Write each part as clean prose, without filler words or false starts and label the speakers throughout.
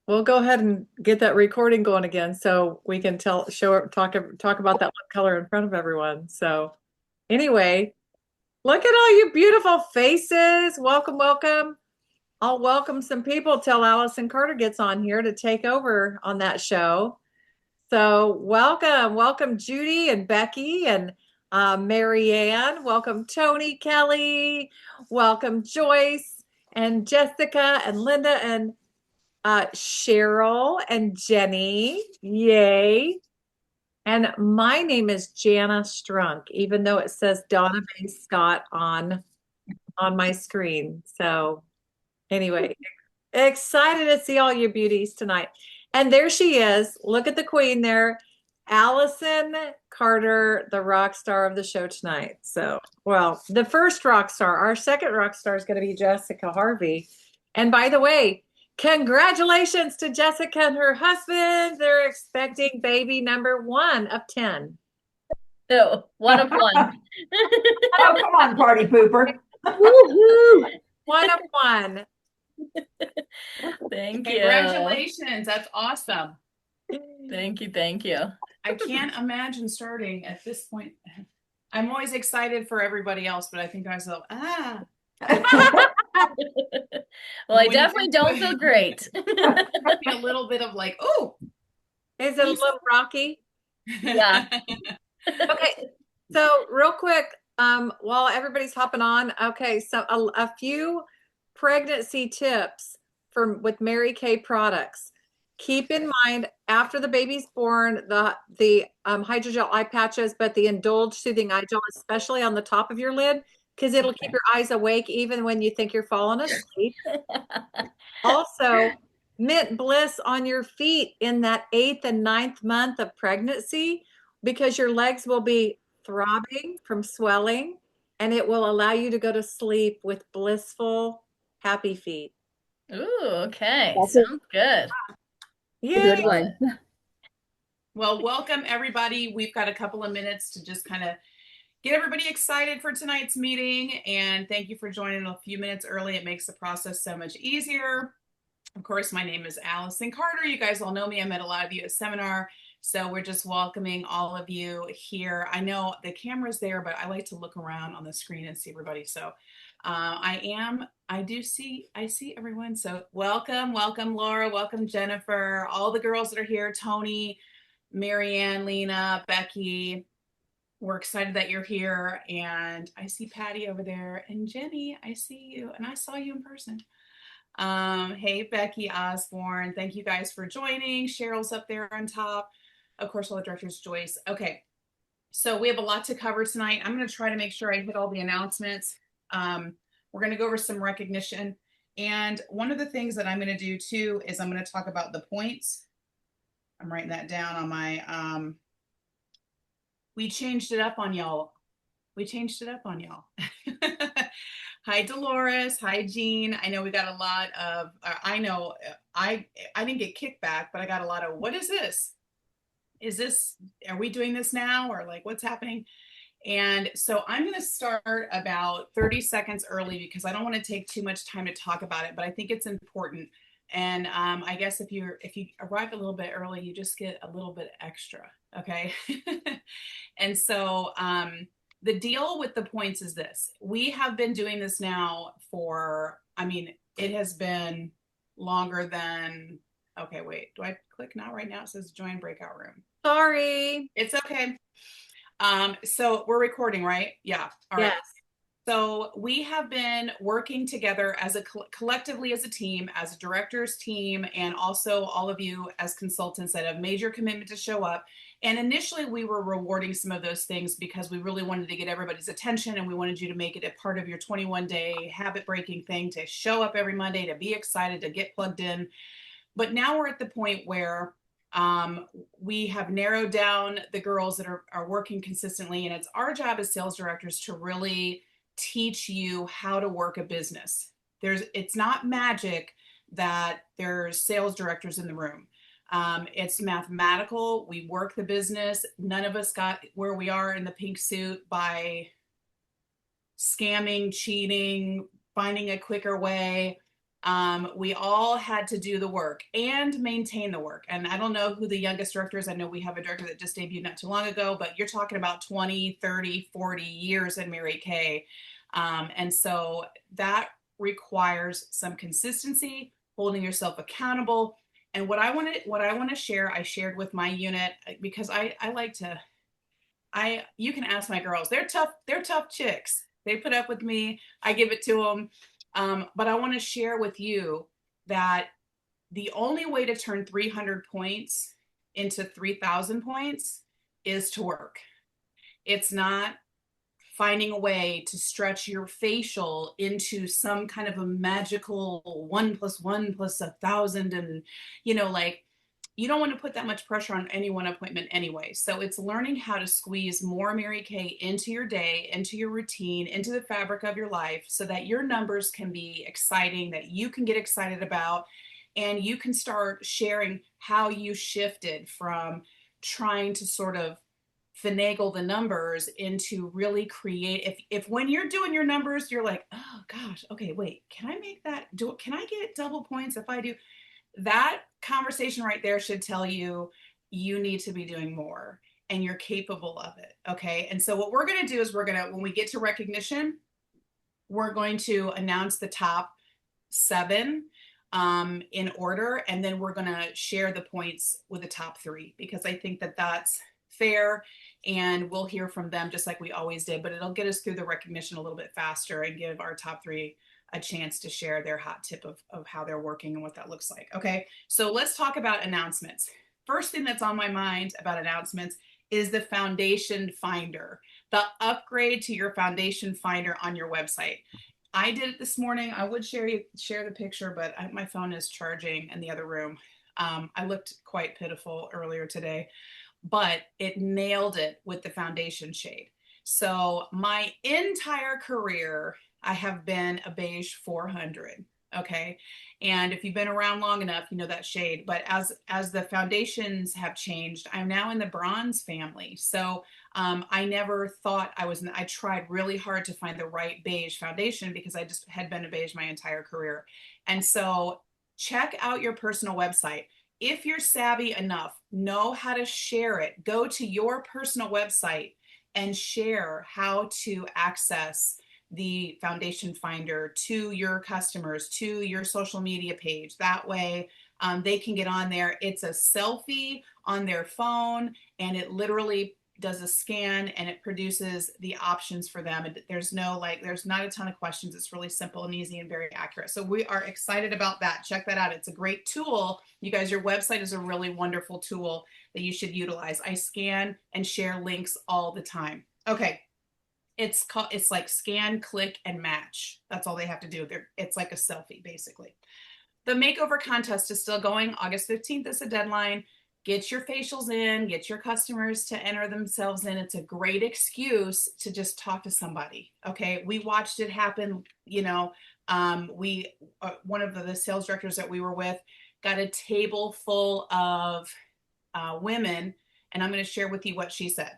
Speaker 1: We'll go ahead and get that recording going again so we can talk about that lip color in front of everyone. So anyway, look at all you beautiful faces. Welcome, welcome. I'll welcome some people till Allison Carter gets on here to take over on that show. So welcome Judy and Becky and Marianne. Welcome Tony, Kelly. Welcome Joyce and Jessica and Linda and Cheryl and Jenny. Yay. And my name is Jana Strunk, even though it says Donna Mae Scott on my screen. So anyway, excited to see all you beauties tonight. And there she is. Look at the queen there. Allison Carter, the rock star of the show tonight. So, well, the first rock star, our second rock star is going to be Jessica Harvey. And by the way, congratulations to Jessica and her husband. They're expecting baby number 1 of 10.
Speaker 2: Oh, one of one.
Speaker 3: Oh, come on, party pooper.
Speaker 1: Woohoo! 1 of 1.
Speaker 2: Thank you.
Speaker 4: Congratulations. That's awesome.
Speaker 2: Thank you. Thank you.
Speaker 4: I can't imagine starting at this point. I'm always excited for everybody else, but I think to myself,
Speaker 2: Well, I definitely don't feel great.
Speaker 4: a little bit of like, oh.
Speaker 1: Is it a little rocky?
Speaker 2: Yeah.
Speaker 1: Okay. So real quick, while everybody's hopping on, okay, so a few pregnancy tips with Mary Kay products. Keep in mind after the baby's born, the hydrogel eye patches, but the Indulge Soothing Eye Gel, especially on the top of your lid, because it'll keep your eyes awake even when you think you're falling asleep. Also, Mint Bliss on your feet in that 8th and 9th month of pregnancy, because your legs will be throbbing from swelling, and it will allow you to go to sleep with blissful, happy feet.
Speaker 2: Ooh, okay. Sounds good.
Speaker 1: Yeah.
Speaker 3: Good one.
Speaker 4: Well, welcome everybody. We've got a couple of minutes to just kind of get everybody excited for tonight's meeting. And thank you for joining a few minutes early. It makes the process so much easier. Of course, my name is Allison Carter. You guys all know me. I met a lot of you at seminar. So we're just welcoming all of you here. I know the camera's there, but I like to look around on the screen and see everybody. So I see everyone. So welcome Laura, welcome Jennifer, all the girls that are here, Tony, Marianne, Lena, Becky. We're excited that you're here. And I see Patty over there, and Jenny, I see you, and I saw you in person. Hey, Becky Osborne, thank you guys for joining. Cheryl's up there on top. Of course, all the directors, Joyce. Okay, so we have a lot to cover tonight. I'm going to try to make sure I hit all the announcements. We're going to go over some recognition. And one of the things that I'm going to do too is I'm going to talk about the points. I'm writing that down on my, we changed it up on y'all. Hi, Dolores. Hi, Jean. I know we got a lot of, I didn't get kickback, but I got a lot of, what is this? Are we doing this now? Or like, what's happening? And so I'm going to start about 30 seconds early because I don't want to take too much time to talk about it, but I think it's important. And I guess if you arrive a little bit early, you just get a little bit extra. Okay. And so the deal with the points is this. We have been doing this now it has been longer than, okay, wait, do I click now? Right now it says join breakout room.
Speaker 1: Sorry.
Speaker 4: It's okay. So we're recording, right? Yeah. All right.
Speaker 1: Yes.
Speaker 4: So we have been working together as collectively as a team, as a directors team, and also all of you as consultants that have made your commitment to show up. And initially we were rewarding some of those things because we really wanted to get everybody's attention, and we wanted you to make it a part of your 21-day habit breaking thing, to show up every Monday, to be excited, to get plugged in. But now we're at the point where we have narrowed down the girls that are working consistently, and it's our job as sales directors to really teach you how to work a business. It's not magic that there's sales directors in the room. It's mathematical. We work the business. None of us got where we are in the pink suit by scamming, cheating, finding a quicker way. We all had to do the work and maintain the work. And I don't know who the youngest director is. I know we have a director that just debuted not too long ago, but you're talking about 20, 30, 40 years in Mary Kay. And so that requires some consistency, holding yourself accountable. And what I want to share, I shared with my unit, because I like to, you can ask my girls, they're tough chicks. They put up with me. I give it to them. But I want to share with you that the only way to turn 300 points into 3,000 points is to work. It's not finding a way to stretch your facial into some kind of a magical 1 + 1 + 1,000. And, like, you don't want to put that much pressure on any one appointment anyway. So it's learning how to squeeze more Mary Kay into your day, into your routine, into the fabric of your life, so that your numbers can be exciting, that you can get excited about, and you can start sharing how you shifted from trying to sort of finagle the numbers into really create. If when you're doing your numbers, you're like, oh gosh, okay, wait, can I make that? Can I get double points if I do? That conversation right there should tell you you need to be doing more and you're capable of it. Okay. And so what we're going to do is when we get to recognition, we're going to announce the top 7 in order. And then we're going to share the points with the top 3, because I think that that's fair, and we'll hear from them just like we always did, but it'll get us through the recognition a little bit faster and give our top 3 a chance to share their hot tip of how they're working and what that looks like. Okay, so let's talk about announcements. First thing that's on my mind about announcements is the Foundation Finder, the upgrade to your Foundation Finder on your website. I did it this morning. I would share the picture, but my phone is charging in the other room. I looked quite pitiful earlier today, but it nailed it with the foundation shade. So my entire career, I have been a beige 400. Okay. And if you've been around long enough, you know that shade. But as the foundations have changed, I'm now in the bronze family. So I never thought I tried really hard to find the right beige foundation, because I just had been a beige my entire career. And so check out your personal website. If you're savvy enough, know how to share it. Go to your personal website and share how to access the Foundation Finder to your customers, to your social media page. That way they can get on there. It's a selfie on their phone, and it literally does a scan and it produces the options for them. And there's not a ton of questions. It's really simple and easy and very accurate. So we are excited about that. Check that out. It's a great tool. You guys, your website is a really wonderful tool that you should utilize. I scan and share links all the time. Okay. It's like scan, click, and match. That's all they have to do. It's like a selfie, basically. The makeover contest is still going. August 15th is the deadline. Get your facials in, get your customers to enter themselves in. It's a great excuse to just talk to somebody. Okay. We watched it happen. One of the sales directors that we were with got a table full of women, and I'm going to share with you what she said.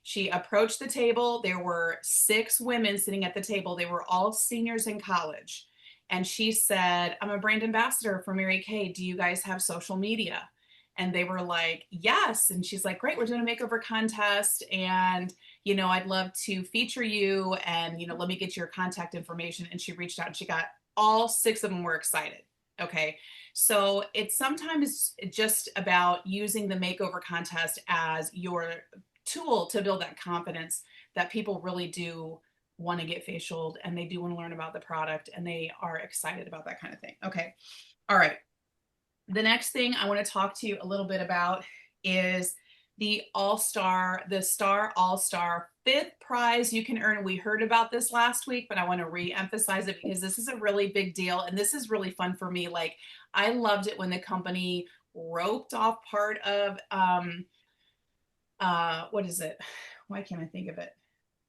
Speaker 4: She approached the table. There were 6 women sitting at the table. They were all seniors in college. And she said, I'm a brand ambassador for Mary Kay. Do you guys have social media? And they were like, yes. And she's like, great, we're doing a makeover contest. And, I'd love to feature you. And, let me get your contact information. And she reached out and she got all 6 of them were excited. Okay. So it's sometimes just about using the makeover contest as your tool to build that confidence that people really do want to get facialed, and they do want to learn about the product, and they are excited about that kind of thing. Okay. All right. The next thing I want to talk to you a little bit about is the Star All-Star 5th prize you can earn. We heard about this last week, but I want to re-emphasize it because this is a really big deal, and this is really fun for me. Like, I loved it when the company roped off part of what is it? Why can't I think of it?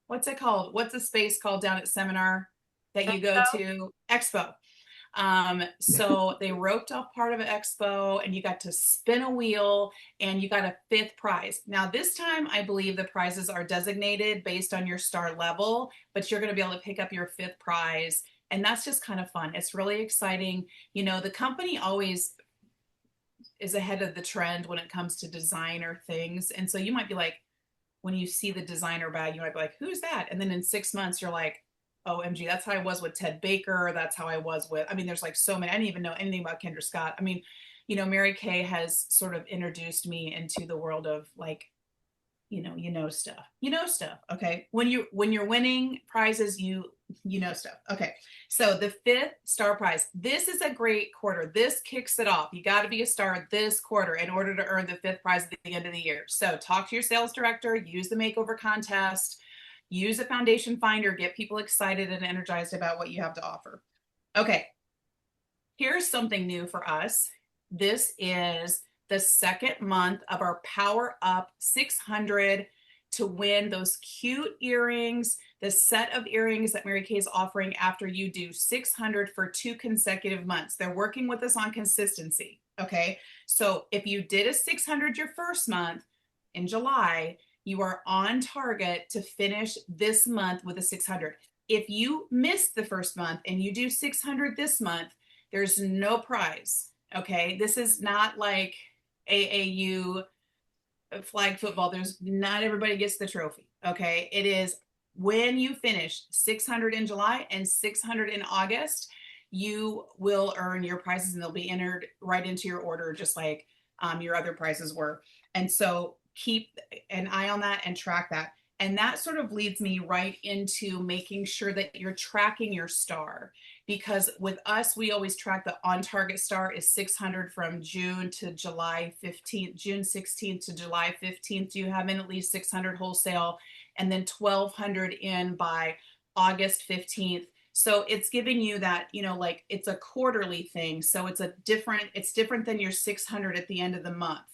Speaker 4: What's it called? What's the space called down at Seminar that you go to? Expo. So they roped off part of an expo, and you got to spin a wheel, and you got a 5th prize. Now this time, I believe the prizes are designated based on your star level, but you're going to be able to pick up your 5th prize And that's just kind of fun. It's really exciting. You know, the company always is ahead of the trend when it comes to designer things. And so you might be like, when you see the designer bag, you might be like, who's that? And then in 6 months, you're like, OMG, that's how I was with Ted Baker. That's how I was with, I mean, there's like so many, I didn't even know anything about Kendra Scott. I mean, you know, Mary Kay has sort of introduced me into the world of like, you know stuff. Okay. When you're winning prizes, you know stuff. Okay. So the 5th star prize, this is a great quarter. This kicks it off. You got to be a star this quarter in order to earn the 5th prize at the end of the year. So talk to your sales director, use the makeover contest, use a foundation finder, get people excited and energized about what you have to offer. Okay. Here's something new for us. This is the 2nd month of our Power Up 600 to win those cute earrings, the set of earrings that Mary Kay is offering after you do 600 for 2 consecutive months. They're working with us on consistency. Okay. So if you did a 600 your first month in July, you are on target to finish this month with a 600. If you missed the first month and you do 600 this month, there's no prize. Okay. This is not like AAU flag football. There's not everybody gets the trophy. Okay. It is when you finish 600 in July and 600 in August, you will earn your prizes and they'll be entered right into your order, just like your other prizes were. And so keep an eye on that and track that. And that sort of leads me right into making sure that you're tracking your star, because with us, we always track the on target star is 600 from June to July 15th, June 16th to July 15th. You have in at least 600 wholesale and then 1200 in by August 15th. So it's giving you that, you know, like it's a quarterly thing. So it's different than your 600 at the end of the month.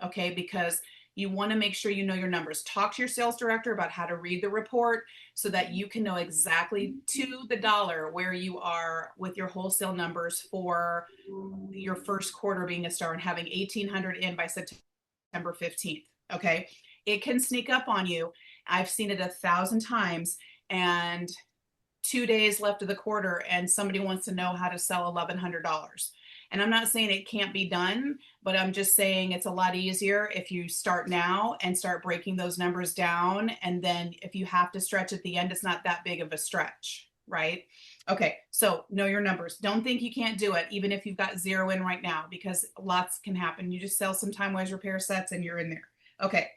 Speaker 4: Okay. Because you want to make sure you know your numbers. Talk to your sales director about how to read the report so that you can know exactly to the dollar where you are with your wholesale numbers for your first quarter being a star and having 1,800 in by September 15th. Okay. It can sneak up on you. I've seen it 1,000 times, and 2 days left of the quarter and somebody wants to know how to sell $1,100. And I'm not saying it can't be done, but I'm just saying it's a lot easier if you start now and start breaking those numbers down. And then if you have to stretch at the end, it's not that big of a stretch, right? Okay, so know your numbers. Don't think you can't do it, even if you've got 0 in right now, because lots can happen. You just sell some time-wise repair sets and you're in there. Okay.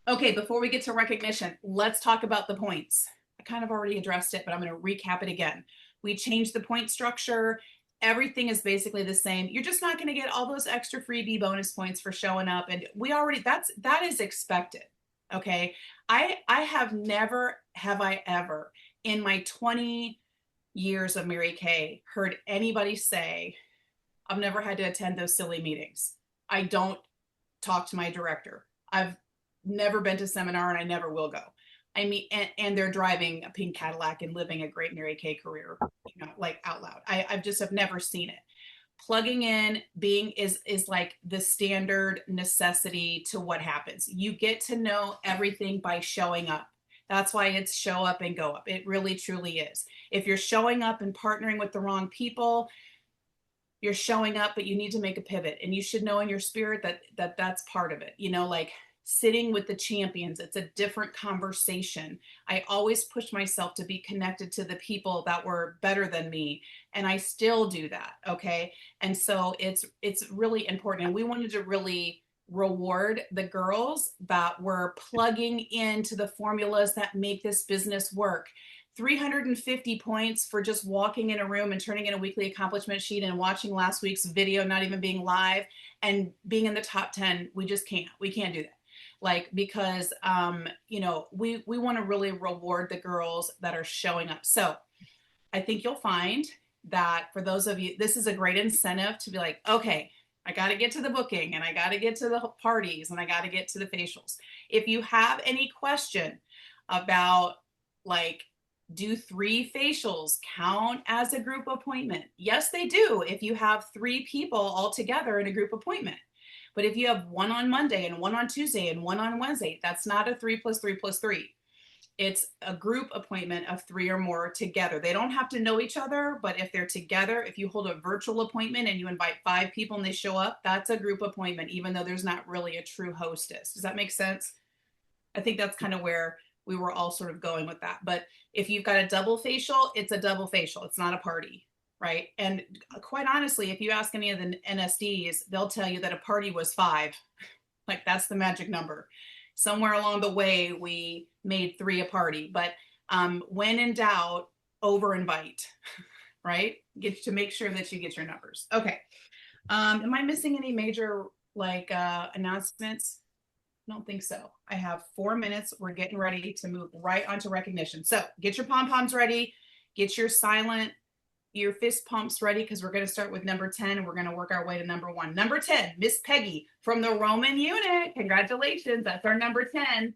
Speaker 4: Okay, before we get to recognition, let's talk about the points. I kind of already addressed it, but I'm going to recap it again. We changed the point structure. Everything is basically the same. You're just not going to get all those extra freebie bonus points for showing up. And that is expected. Okay. I have never, have I ever in my 20 years of Mary Kay heard anybody say, I've never had to attend those silly meetings. I don't talk to my director. I've never been to seminar and I never will go. I mean, and they're driving a pink Cadillac and living a great Mary Kay career, you know, like out loud. I've never seen it. Plugging in is like the standard necessity to what happens. You get to know everything by showing up. That's why it's show up and go up. It really, truly is. If you're showing up and partnering with the wrong people, you're showing up, but you need to make a pivot, and you should know in your spirit that's part of it. You know, like sitting with the champions, it's a different conversation. I always push myself to be connected to the people that were better than me, and I still do that. Okay. And so it's really important. And we wanted to really reward the girls that were plugging into the formulas that make this business work. 350 points for just walking in a room and turning in a weekly accomplishment sheet and watching last week's video, not even being live, and being in the top 10. We can't do that. Like, because, you know, we want to really reward the girls that are showing up. So I think you'll find that for those of you, this is a great incentive to be like, okay, I got to get to the booking, and I got to get to the parties, and I got to get to the facials. If you have any question about, like, do 3 facials count as a group appointment? Yes, they do. If you have 3 people all together in a group appointment. But if you have one on Monday and one on Tuesday and one on Wednesday, that's not a 3 + 3 + 3. It's a group appointment of 3 or more together. They don't have to know each other, but if they're together, if you hold a virtual appointment and you invite 5 people and they show up, that's a group appointment, even though there's not really a true hostess. Does that make sense? I think that's kind of where we were all sort of going with that. But if you've got a double facial, it's a double facial. It's not a party, right? And quite honestly, if you ask any of the NSDs, they'll tell you that a party was 5. Like that's the magic number. Somewhere along the way, we made 3 a party. But when in doubt, over invite, right? Get to make sure that you get your numbers. Okay. Am I missing any major like announcements? I don't think so. I have 4 minutes. We're getting ready to move right onto recognition. So get your pom-poms ready. Get your fist pumps ready, because we're going to start with number 10 and we're going to work our way to number 1. Number 10, Miss Peggy from the Roman unit. Congratulations. That's our number 10.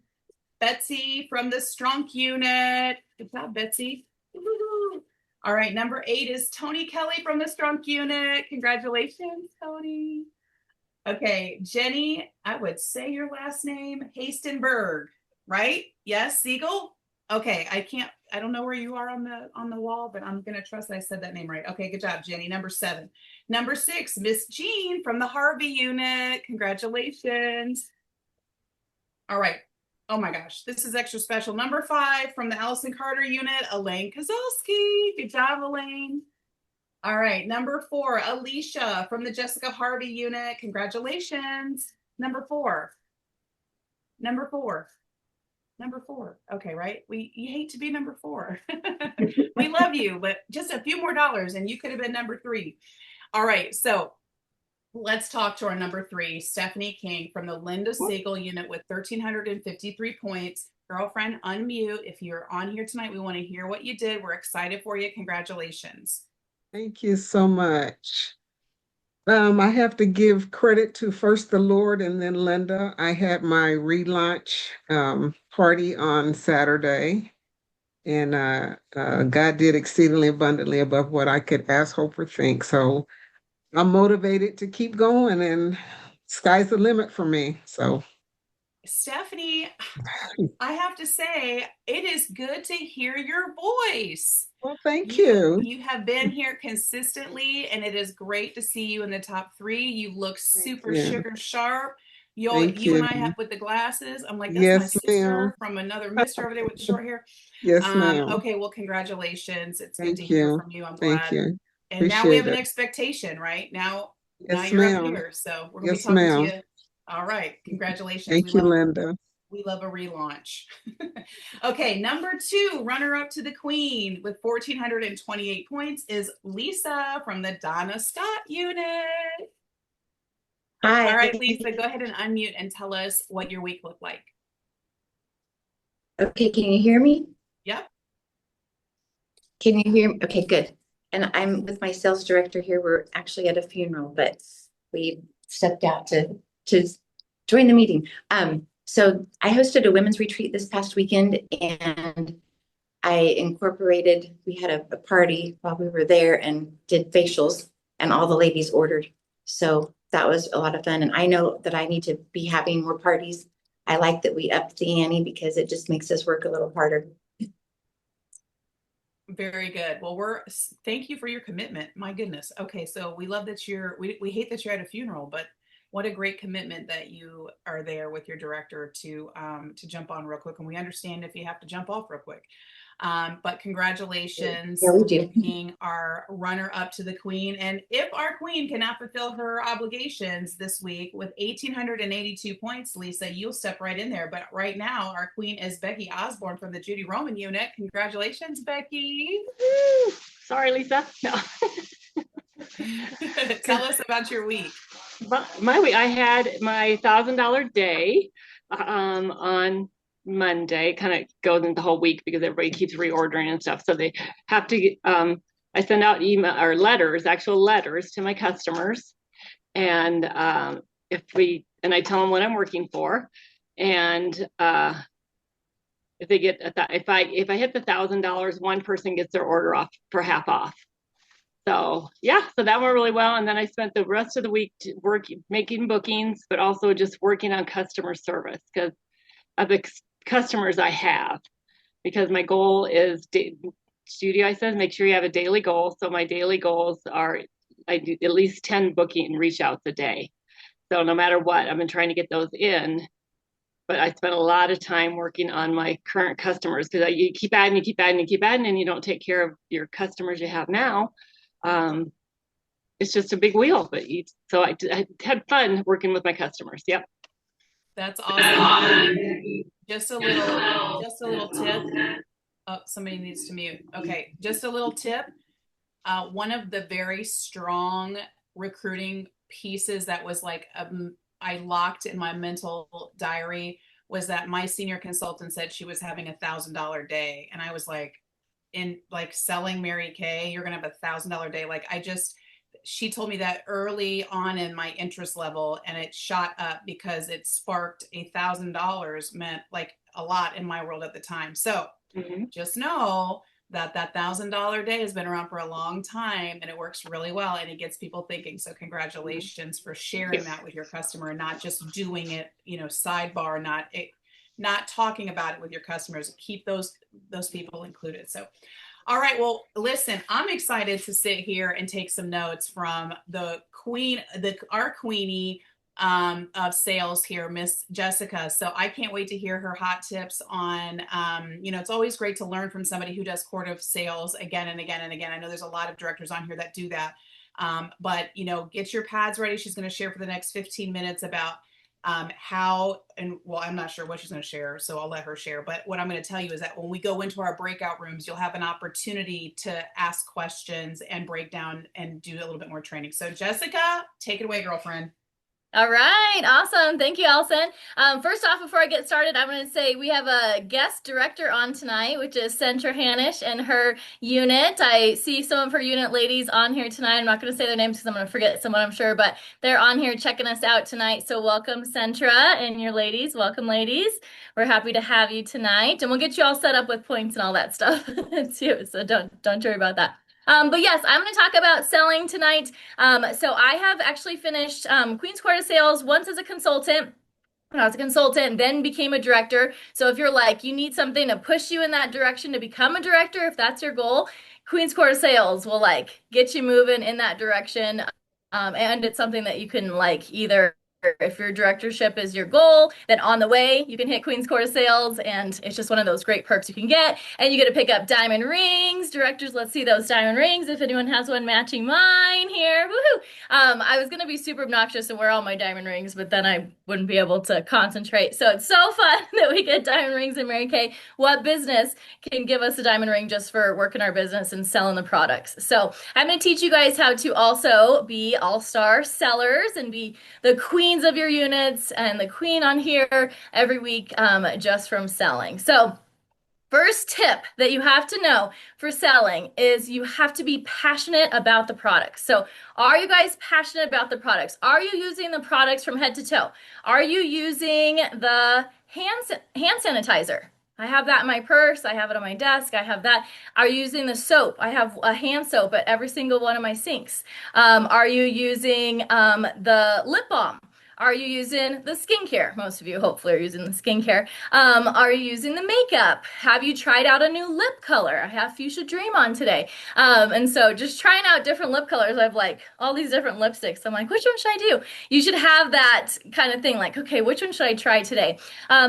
Speaker 4: Betsy from the Strunk unit. Good job, Betsy. Woo-hoo. All right. Number 8 is Tony Kelly from the Strunk unit. Congratulations, Tony. Okay, Jenny, I would say your last name, Hastenberg, right? Yes, Siegel? Okay, I don't know where you are on the wall, but I'm gonna trust I said that name right. Okay, good job, Jenny. Number 7. Number 6, Miss Jean from the Harvey unit. Congratulations. All right. Oh my gosh, this is extra special. Number 5 from the Allison Carter unit, Elaine Kozlowski. Good job, Elaine. All right, number 4, Alicia from the Jessica Harvey unit. Congratulations. Number 4. Okay, right? You hate to be number 4. We love you, but just a few more dollars and you could have been number 3. All right, so let's talk to our number 3, Stephanie King from the Linda Siegel unit with 1,353 points. Girlfriend, unmute. If you're on here tonight, we want to hear what you did. We're excited for you. Congratulations.
Speaker 5: Thank you so much. I have to give credit to first the Lord and then Linda. I had my relaunch party on Saturday, and God did exceedingly abundantly above what I could ask, hope, or think. So I'm motivated to keep going, and sky's the limit for me. So
Speaker 4: Stephanie, I have to say, it is good to hear your voice.
Speaker 5: well, thank you.
Speaker 4: You have been here consistently, and it is great to see you in the top 3. You look super sugar sharp. You and I have with the glasses. I'm like, that's my sister from another mister over there with the short hair.
Speaker 5: Yes, ma'am.
Speaker 4: Okay, well, congratulations. It's good to
Speaker 5: Thank
Speaker 4: hear
Speaker 5: you.
Speaker 4: from you. I'm glad.
Speaker 5: Thank you.
Speaker 4: And now we have an expectation, right? Now
Speaker 5: Yes,
Speaker 4: you're up
Speaker 5: ma'am.
Speaker 4: here, so we're gonna be
Speaker 5: Yes,
Speaker 4: talking to
Speaker 5: ma'am.
Speaker 4: you. All right, congratulations.
Speaker 5: Thank you, Linda.
Speaker 4: We love a relaunch. Okay, number 2, runner up to the queen with 1,428 points is Lisa from the Donna Scott unit.
Speaker 6: Hi.
Speaker 4: All right, Lisa, go ahead and unmute and tell us what your week looked like.
Speaker 6: Okay, can you hear me?
Speaker 4: Yep.
Speaker 6: Can you hear me? Okay, good. And I'm with my sales director here. We're actually at a funeral, but we stepped out to join the meeting. So I hosted a women's retreat this past weekend, and we had a party while we were there and did facials, and all the ladies ordered. So that was a lot of fun. And I know that I need to be having more parties. I like that we upped the ante because it just makes us work a little harder.
Speaker 4: Very good. Well, thank you for your commitment. My goodness. Okay, so we love that we hate that you're at a funeral, but what a great commitment that you are there with your director to jump on real quick. And we understand if you have to jump off real quick. But congratulations
Speaker 6: we do.
Speaker 4: being our runner up to the queen. And if our queen cannot fulfill her obligations this week with 1,882 points, Lisa, you'll step right in there. But right now, our queen is Becky Osborne from the Judy Roman unit. Congratulations, Becky.
Speaker 7: Woo! Sorry, Lisa. No.
Speaker 4: Tell us about your week.
Speaker 7: My week, I had my $1,000 day on Monday. Kind of goes into the whole week because everybody keeps reordering and stuff. So they have to, I send out email or actual letters to my customers. And I tell them what I'm working for. And if they get, if I hit the $1,000, one person gets their order off for half off. So yeah, so that went really well. And then I spent the rest of the week making bookings, but also just working on customer service because of the customers I have. because my goal is studio. I said, make sure you have a daily goal. So my daily goals are I do at least 10 booking and reach outs a day. So no matter what, I've been trying to get those in. But I spent a lot of time working on my current customers because you keep adding, you keep adding, you keep adding, and you don't take care of your customers you have now. It's just a big wheel. But so I had fun working with my customers. Yep.
Speaker 4: That's awesome. Just a little tip. Oh, somebody needs to mute. Okay, just a little tip. One of the very strong recruiting pieces that was like I locked in my mental diary was that my senior consultant said she was having $1,000 day, and I was like, in like selling Mary Kay, you're gonna have $1,000 day. Like she told me that early on in my interest level, and it shot up because it sparked $1,000 meant like a lot in my world at the time. So just know that $1,000 day has been around for a long time, and it works really well, and it gets people thinking. So congratulations for sharing that with your customer, and not just doing it, sidebar, not talking about it with your customers. Keep those people included. So, all right, well, listen, I'm excited to sit here and take some notes from the queen, our queenie of sales here, Miss Jessica. So I can't wait to hear her hot tips on, it's always great to learn from somebody who does cooperative sales again and again and again. I know there's a lot of directors on here that do that. But get your pads ready. She's going to share for the next 15 minutes about how, and well, I'm not sure what she's going to share, so I'll let her share. But what I'm going to tell you is that when we go into our breakout rooms, you'll have an opportunity to ask questions and break down and do a little bit more training. So Jessica, take it away, girlfriend.
Speaker 2: All right, awesome. Thank you, Allison. First off, before I get started, I'm going to say we have a guest director on tonight, which is Centra Hanish and her unit. I see some of her unit ladies on here tonight. I'm not going to say their names because I'm going to forget someone, I'm sure, but they're on here checking us out tonight. So welcome, Centra, and your ladies. Welcome, ladies. We're happy to have you tonight, and we'll get you all set up with points and all that stuff too. So don't worry about that. But yes, I'm going to talk about selling tonight. So I have actually finished Queen's Court of Sales once as a consultant. When I was a consultant, then became a director. So if you're like, you need something to push you in that direction to become a director, if that's your goal, Queen's Court of Sales will like get you moving in that direction. And it's something that you can like either, if your directorship is your goal, then on the way you can hit Queen's Court of Sales, and it's just one of those great perks you can get. And you get to pick up diamond rings. Directors, let's see those diamond rings if anyone has one matching mine here. Woohoo! I was gonna be super obnoxious and wear all my diamond rings, but then I wouldn't be able to concentrate. So it's so fun that we get diamond rings in Mary Kay. What business can give us a diamond ring just for working our business and selling the products? So I'm going to teach you guys how to also be all-star sellers and be the queens of your units and the queen on here every week just from selling. So first tip that you have to know for selling is you have to be passionate about the products. So are you guys passionate about the products? Are you using the products from head to toe? Are you using the hand sanitizer? I have that in my purse. I have it on my desk. I have that. Are you using the soap? I have a hand soap at every single one of my sinks. Are you using the lip balm? Are you using the skincare? Most of you hopefully are using the skincare. Are you using the makeup? Have you tried out a new lip color? I have Fuchsia Dream on today. And so just trying out different lip colors. I have like all these different lipsticks. I'm like, which one should I do? You should have that kind of thing. Like, okay, which one should I try today?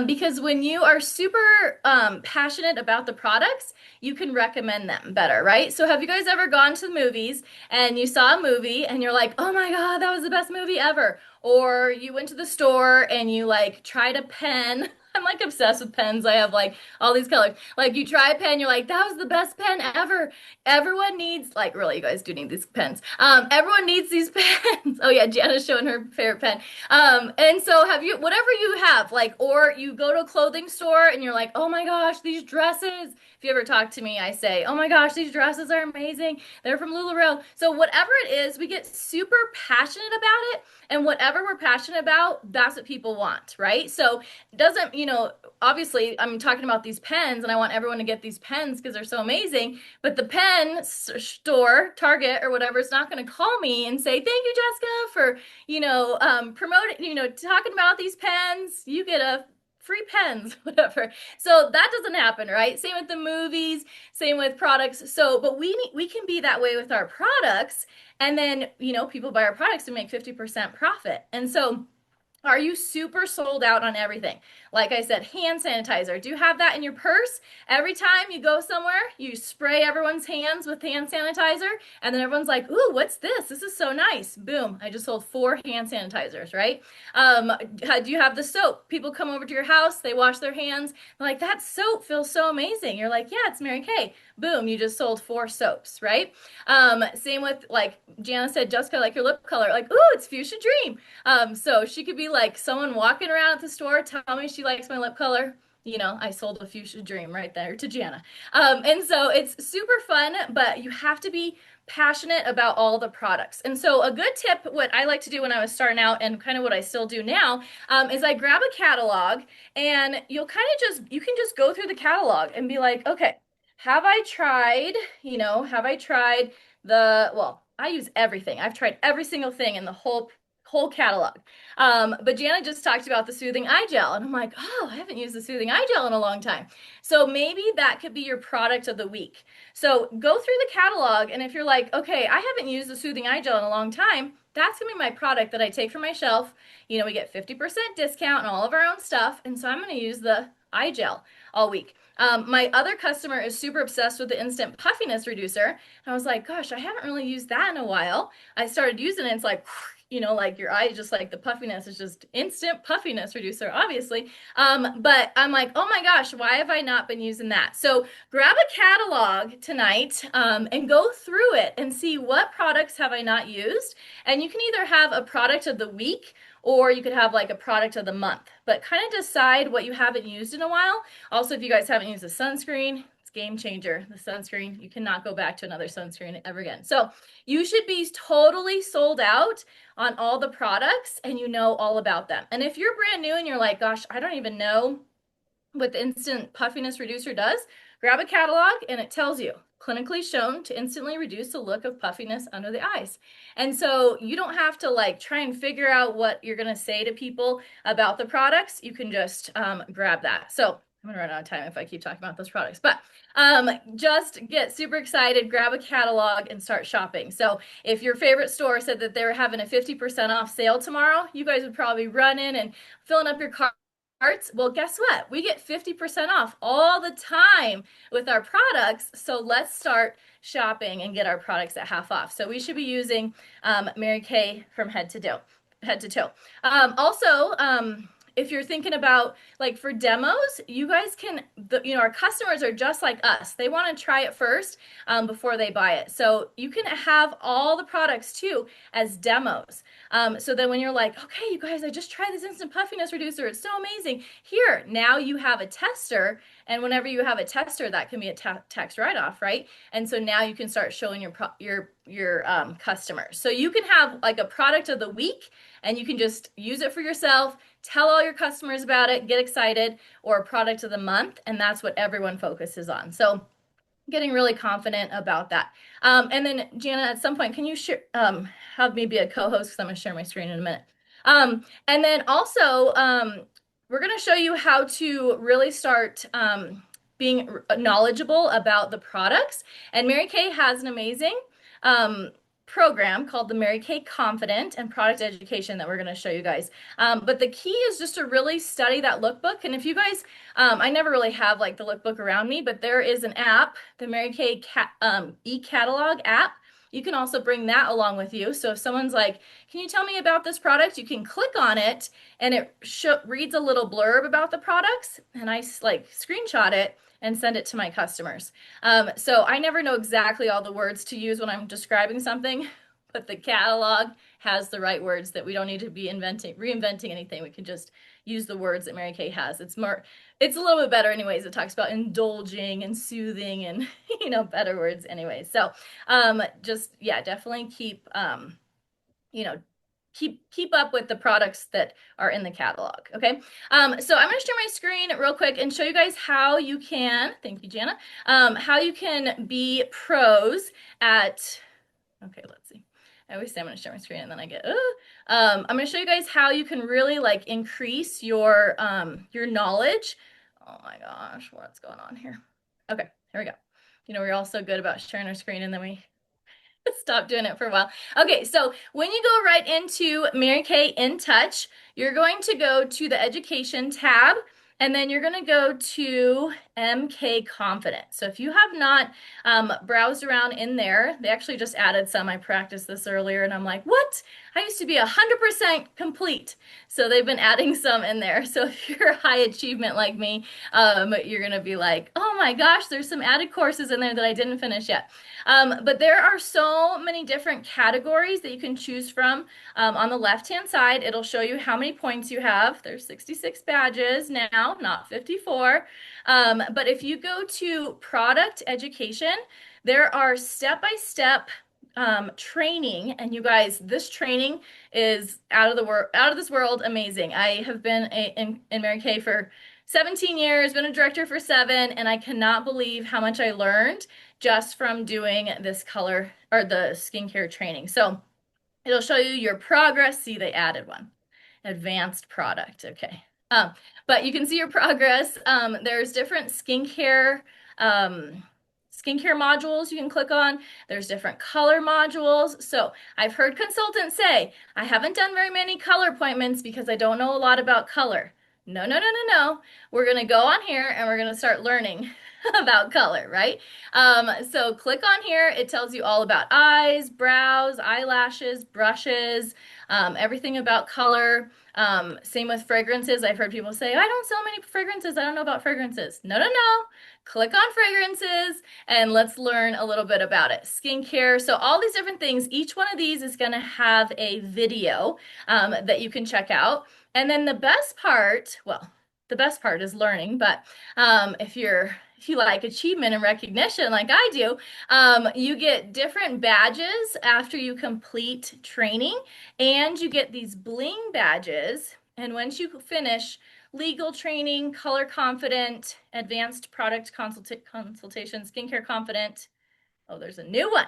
Speaker 2: Because when you are super passionate about the products, you can recommend them better, right? So have you guys ever gone to the movies and you saw a movie and you're like, oh my God, that was the best movie ever? Or you went to the store and you like tried a pen. I'm like obsessed with pens. I have like all these colors. Like you try a pen, you're like, that was the best pen ever. Everyone needs, like really, you guys do need these pens. Everyone needs these pens. Oh yeah, Jana's showing her favorite pen. And so have you, whatever you have, like, or you go to a clothing store and you're like, oh my gosh, these dresses. If you ever talk to me, I say, oh my gosh, these dresses are amazing. They're from LuLaRoe. So whatever it is, we get super passionate about it. And whatever we're passionate about, that's what people want, right? So it doesn't, obviously I'm talking about these pens and I want everyone to get these pens because they're so amazing. But the pen store, Target or whatever, is not going to call me and say, thank you, Jessica, for, promoting, talking about these pens. You get a free pens, whatever. So that doesn't happen, right? Same with the movies, same with products. So, but we can be that way with our products, and then, you know, people buy our products and make 50% profit. And so, are you super sold out on everything? Like I said, hand sanitizer. Do you have that in your purse? Every time you go somewhere, you spray everyone's hands with hand sanitizer, and then everyone's like, ooh, what's this? This is so nice. Boom, I just sold 4 hand sanitizers, right? Do you have the soap? People come over to your house, they wash their hands. They're like, that soap feels so amazing. You're like, yeah, it's Mary Kay. Boom, you just sold 4 soaps, right? Same with, like Jana said, Jessica, like your lip color. Like, ooh, it's Fuchsia Dream. So she could be like someone walking around at the store, tell me she likes my lip color. You know, I sold a Fuchsia Dream right there to Jana. And so it's super fun, but you have to be passionate about all the products. And so a good tip, what I like to do when I was starting out and kind of what I still do now, is I grab a catalog, and you can just go through the catalog and be like, okay, have I tried, well, I use everything. I've tried every single thing in the whole catalog. But Jana just talked about the Soothing Eye Gel, and I'm like, oh, I haven't used the Soothing Eye Gel in a long time. So maybe that could be your product of the week. So go through the catalog, and if you're like, okay, I haven't used the Soothing Eye Gel in a long time, that's gonna be my product that I take from my shelf. You know, we get 50% discount on all of our own stuff, and so I'm gonna use the eye gel all week. My other customer is super obsessed with the Instant Puffiness Reducer. And I was like, gosh, I haven't really used that in a while. I started using it. It's like, you know, like your eye, just like the puffiness is just instant puffiness reducer, obviously. But I'm like, oh my gosh, why have I not been using that? So grab a catalog tonight and go through it and see what products have I not used. And you can either have a product of the week, or you could have like a product of the month, but kind of decide what you haven't used in a while. Also, if you guys haven't used a sunscreen, it's game changer. The sunscreen, you cannot go back to another sunscreen ever again. So you should be totally sold out on all the products, and you know all about them. And if you're brand new and you're like, gosh, I don't even know what the Instant Puffiness Reducer does, grab a catalog and it tells you clinically shown to instantly reduce the look of puffiness under the eyes. And so you don't have to like try and figure out what you're going to say to people about the products. You can just grab that. So I'm gonna run out of time if I keep talking about those products, but just get super excited, grab a catalog and start shopping. So if your favorite store said that they were having a 50% off sale tomorrow, you guys would probably run in and filling up your cart. Well, guess what? We get 50% off all the time with our products. So let's start shopping and get our products at half off. So we should be using Mary Kay from head to toe. If you're thinking about like for demos, you guys can, our customers are just like us. They want to try it first before they buy it. So you can have all the products too as demos. So then when you're like, okay, you guys, I just tried this Instant Puffiness Reducer. It's so amazing. Here, now you have a tester. And whenever you have a tester, that can be a tax write-off, right? And so now you can start showing your customers. So you can have like a product of the week, and you can just use it for yourself, tell all your customers about it, get excited, or a product of the month, and that's what everyone focuses on. So getting really confident about that. And then Jana, at some point, can you have me be a co-host, because I'm gonna share my screen in a minute. And then also, we're gonna show you how to really start being knowledgeable about the products. And Mary Kay has an amazing program called the Mary Kay Confident and Product Education that we're going to show you guys. But the key is just to really study that lookbook. And if you guys, I never really have like the lookbook around me, but there is an app, the Mary Kay e-catalog app. You can also bring that along with you. So if someone's like, can you tell me about this product? You can click on it and it reads a little blurb about the products, and I like screenshot it and send it to my customers. So I never know exactly all the words to use when I'm describing something, but the catalog has the right words that we don't need to be reinventing anything. We can just use the words that Mary Kay has. It's a little bit better anyways. It talks about indulging and soothing and, better words anyway. So definitely keep up with the products that are in the catalog, okay? So I'm gonna share my screen real quick and show you guys how you can, thank you, Jana, how you can be pros at, okay, let's see, I always say I'm going to share my screen and then I get, I'm going to show you guys how you can really like increase your knowledge. Oh my gosh, what's going on here? Okay, here we go. You know, we're all so good about sharing our screen and then we stop doing it for a while. Okay, so when you go right into Mary Kay In Touch, you're going to go to the Education tab, and then you're going to go to MK Confident. So if you have not browsed around in there, they actually just added some. I practiced this earlier, and I'm like, what? I used to be 100% complete. So they've been adding some in there. So if you're high achievement like me, you're going to be like, oh my gosh, there's some added courses in there that I didn't finish yet. But there are so many different categories that you can choose from. On the left-hand side, it'll show you how many points you have. There's 66 badges now, not 54. But if you go to product education, there are step-by-step training, and you guys, this training is out of this world amazing. I have been in Mary Kay for 17 years, been a director for 7, and I cannot believe how much I learned just from doing this color or the skincare training. So it'll show you your progress. See, they added one. Advanced product. Okay. But you can see your progress. There's different skincare modules you can click on. There's different color modules. So I've heard consultants say, I haven't done very many color appointments because I don't know a lot about color. No, no, no, no, no. We're going to go on here and we're going to start learning about color, right? So click on here. It tells you all about eyes, brows, eyelashes, brushes, everything about color. Same with fragrances. I've heard people say, I don't sell many fragrances. I don't know about fragrances. No, no, no. Click on fragrances and let's learn a little bit about it. Skincare. So all these different things, each one of these is going to have a video that you can check out. And then the best part, well, the best part is learning, but if you like achievement and recognition like I do, you get different badges after you complete training, and you get these bling badges. And once you finish legal training, color confident, advanced product consultation, skincare confident, oh, there's a new one.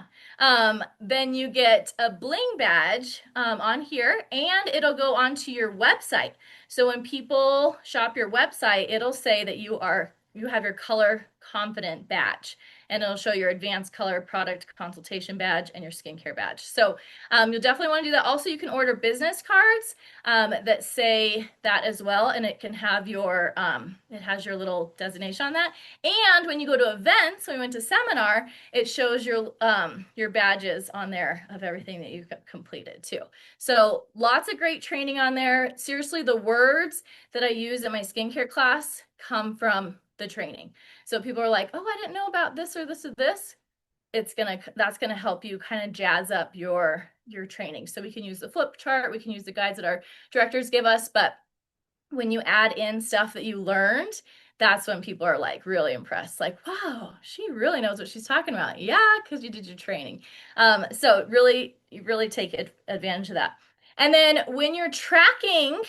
Speaker 2: Then you get a bling badge on here, and it'll go onto your website. So when people shop your website, it'll say that you have your color confident badge, and it'll show your advanced color product consultation badge and your skincare badge. So you'll definitely want to do that. Also, you can order business cards that say that as well, and it can have your it has your little designation on that. And when you go to events, when we went to seminar, it shows your badges on there of everything that you've completed too. So lots of great training on there. Seriously, the words that I use in my skincare class come from the training. So people are like, oh, I didn't know about this or this or this. That's gonna help you kind of jazz up your training. So we can use the flip chart, we can use the guides that our directors give us, but when you add in stuff that you learned, that's when people are like really impressed. Like, wow, she really knows what she's talking about. Yeah, because you did your training. So really, you really take advantage of that. And then when you're tracking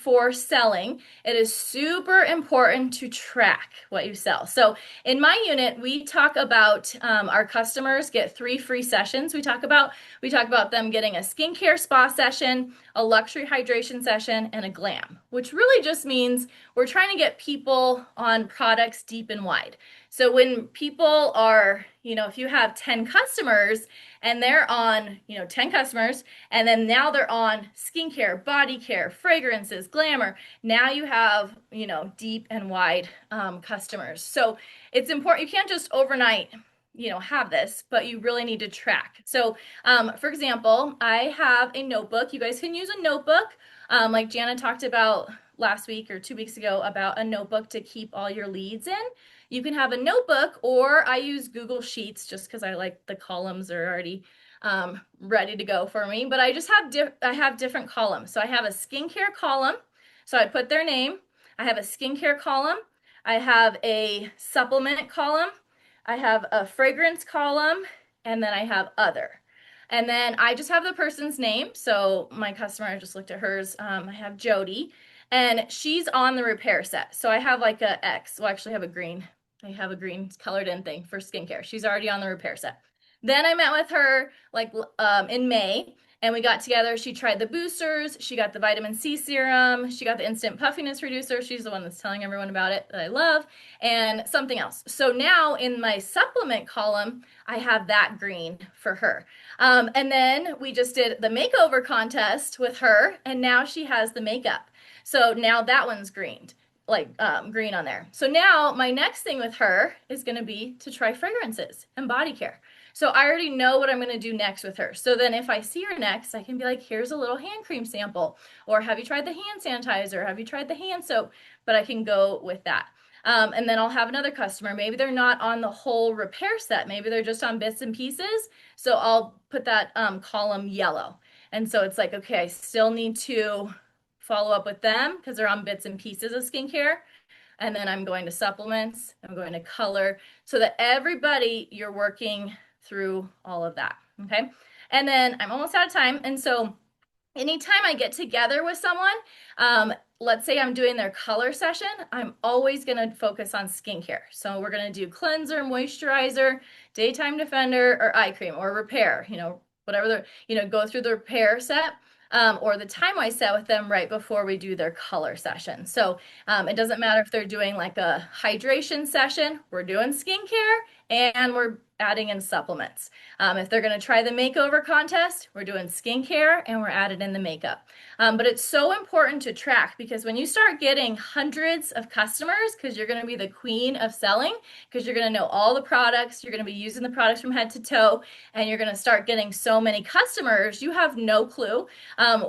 Speaker 2: for selling, it is super important to track what you sell. So in my unit, we talk about our customers get 3 free sessions. We talk about them getting a skincare spa session, a luxury hydration session, and a glam, which really just means we're trying to get people on products deep and wide. So when people are, if you have 10 customers and they're on, 10 customers, and then now they're on skincare, body care, fragrances, glamour, now you have, deep and wide customers. So it's important. You can't just overnight, have this, but you really need to track. So for example, I have a notebook. You guys can use a notebook like Jana talked about last week or 2 weeks ago about a notebook to keep all your leads in. You can have a notebook, or I use Google Sheets just because I like the columns are already ready to go for me. But I just have different columns. So I have a skincare column. So I put their name. I have a skincare column. I have a supplement column. I have a fragrance column, and then I have other. And then I just have the person's name. So my customer, I just looked at hers. I have Jody, and she's on the repair set. So I have like a X. Well, actually I have a green. I have a green colored in thing for skincare. She's already on the repair set. Then I met with her like in May, and we got together. She tried the boosters, she got the vitamin C serum, she got the instant puffiness reducer. She's the one that's telling everyone about it that I love, and something else. So now in my supplement column, I have that green for her. And then we just did the makeover contest with her, and now she has the makeup. So now that one's greened, like green on there. So now my next thing with her is going to be to try fragrances and body care. So I already know what I'm going to do next with her. So then if I see her next, I can be like, here's a little hand cream sample, or have you tried the hand sanitizer? Have you tried the hand soap? But I can go with that. And then I'll have another customer. Maybe they're not on the whole repair set. Maybe they're just on bits and pieces. So I'll put that column yellow. And so it's like, okay, I still need to follow up with them because they're on bits and pieces of skincare. And then I'm going to supplements, I'm going to color, so that everybody, you're working through all of that, okay? And then I'm almost out of time. And so anytime I get together with someone, let's say I'm doing their color session, I'm always gonna focus on skincare. So we're gonna do cleanser, moisturizer, daytime defender, or eye cream, or repair, whatever the, go through the repair set. Or the time I set with them right before we do their color session. So it doesn't matter if they're doing like a hydration session, we're doing skincare, and we're adding in supplements. If they're going to try the makeover contest, we're doing skincare and we're adding in the makeup. But it's so important to track, because when you start getting hundreds of customers, because you're going to be the queen of selling, because you're going to know all the products, you're going to be using the products from head to toe, and you're going to start getting so many customers, you have no clue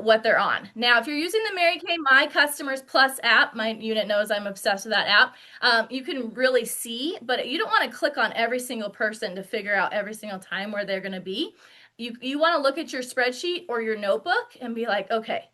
Speaker 2: what they're on. Now, if you're using the Mary Kay My Customers Plus app, my unit knows I'm obsessed with that app, you can really see, but you don't want to click on every single person to figure out every single time where they're going to be. You want to look at your spreadsheet or your notebook and be like, okay,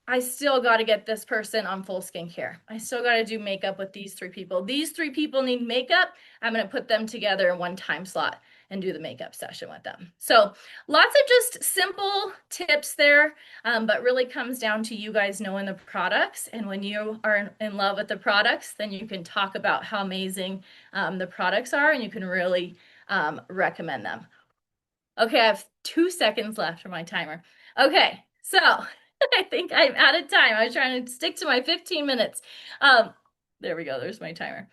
Speaker 2: I still got to get this person on full skincare. I still got to do makeup with these 3 people. These 3 people need makeup. I'm going to put them together in one time slot and do the makeup session with them. So lots of just simple tips there, but really comes down to you guys knowing the products. And when you are in love with the products, then you can talk about how amazing the products are, and you can really recommend them. Okay, I have 2 seconds left for my timer. Okay, so I think I'm out of time. I was trying to stick to my 15 minutes. There we go. There's my timer.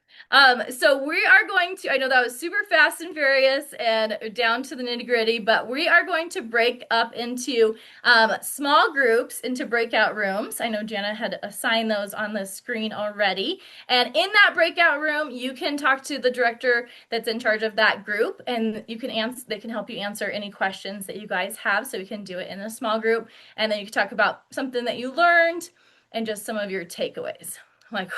Speaker 2: So we are going to, I know that was super fast and furious and down to the nitty gritty, but we are going to break up into small groups, into breakout rooms. I know Jana had assigned those on the screen already. And in that breakout room, you can talk to the director that's in charge of that group, and you can answer, they can help you answer any questions that you guys have. So we can do it in a small group. And then you can talk about something that you learned and just some of your takeaways. Like,